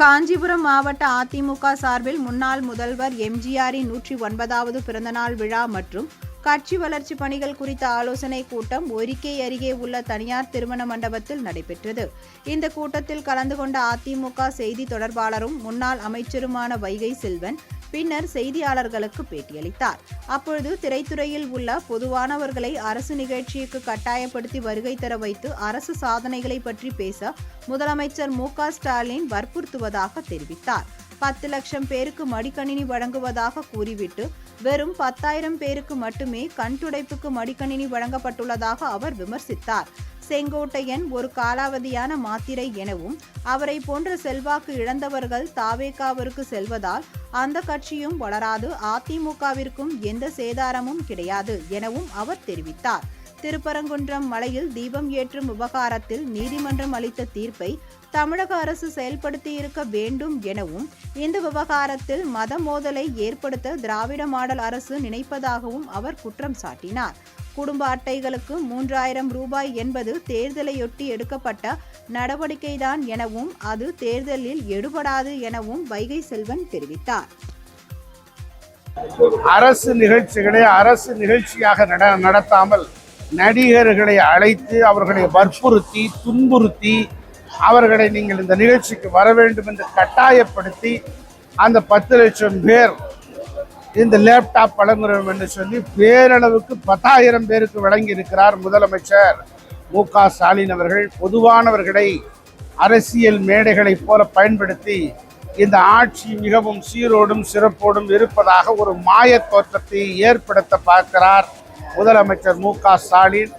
காஞ்சிபுரம் மாவட்ட அதிமுக சார்பில் முன்னாள் முதல்வர் எம்ஜிஆரின் 109வது பிறந்தநாள் விழா மற்றும் கட்சி வளர்ச்சி பணிகள் குறித்த ஆலோசனை கூட்டம் ஒரிக்கை அருகே உள்ள தனியார் திருமண மண்டபத்தில் நடைபெற்றது. இந்த கூட்டத்தில் கலந்து கொண்ட அதிமுக செய்தி தொடர்பாளரும் முன்னாள் அமைச்சருமான வைகை செல்வன் பின்னர் செய்தியாளர்களுக்கு பேட்டியளித்தார். அப்பொழுது திரைத்துறையில் உள்ள பொதுவானவர்களை அரசு நிகழ்ச்சிக்கு கட்டாயப்படுத்தி வருகை தர வைத்து அரசு சாதனைகளை பற்றி பேச முதலமைச்சர் மு.க. ஸ்டாலின் வற்புறுத்துவதாக தெரிவித்தார். 10 லட்சம் பேருக்கு மடிக்கணினி வழங்குவதாக கூறிவிட்டு வெறும் 10,000 பேருக்கு மட்டுமே கண் துடைப்புக்கு மடிக்கணினி வழங்கப்பட்டுள்ளதாக அவர் விமர்சித்தார். செங்கோட்டையன் ஒரு காலாவதியான மாத்திரை எனவும் அவரை போன்ற செல்வாக்கு இழந்தவர்கள் தாவேகாவிற்கு செல்வதால் அந்த கட்சியும் வளராது, அதிமுகவிற்கும் எந்த சேதாரமும் கிடையாது எனவும் அவர் தெரிவித்தார். திருப்பரங்குன்றம் மலையில் தீபம் ஏற்றும் விவகாரத்தில் நீதிமன்றம் அளித்த தீர்ப்பை தமிழக அரசு செயல்படுத்தியிருக்க வேண்டும் எனவும் இந்த விவகாரத்தில் மத மோதலை ஏற்படுத்த திராவிட மாடல் அரசு நினைப்பதாகவும் அவர் குற்றம் சாட்டினார். குடும்ப அட்டைகளுக்கு 3,000 ரூபாய் என்பது தேர்தலையொட்டி எடுக்கப்பட்ட நடவடிக்கைதான் எனவும் அது தேர்தலில் எடுபடாது எனவும் வைகை செல்வன் தெரிவித்தார். அரசு நிகழ்ச்சிகளை அரசு நிகழ்ச்சியாக நடத்தாமல் நடிகர்களை அழைத்து அவர்களை வற்புறுத்தி துன்புறுத்தி அவர்களை நீங்கள் இந்த நிகழ்ச்சிக்கு வர வேண்டும் என்று கட்டாயப்படுத்தி அந்த 10 லட்சம் பேர் இந்த லேப்டாப் வழங்குகிறோம் என்று சொல்லி பேரளவுக்கு 10,000 பேருக்கு வழங்கி இருக்கிறார் முதலமைச்சர் மு.க. ஸ்டாலின் அவர்கள். பொதுவானவர்களை அரசியல் மேடைகளை போல பயன்படுத்தி இந்த ஆட்சி மிகவும் சீரோடும் சிறப்போடும் இருப்பதாக ஒரு மாய தோற்றத்தை ஏற்படுத்த பார்க்கிறார் முதலமைச்சர் மு.க. ஸ்டாலின்.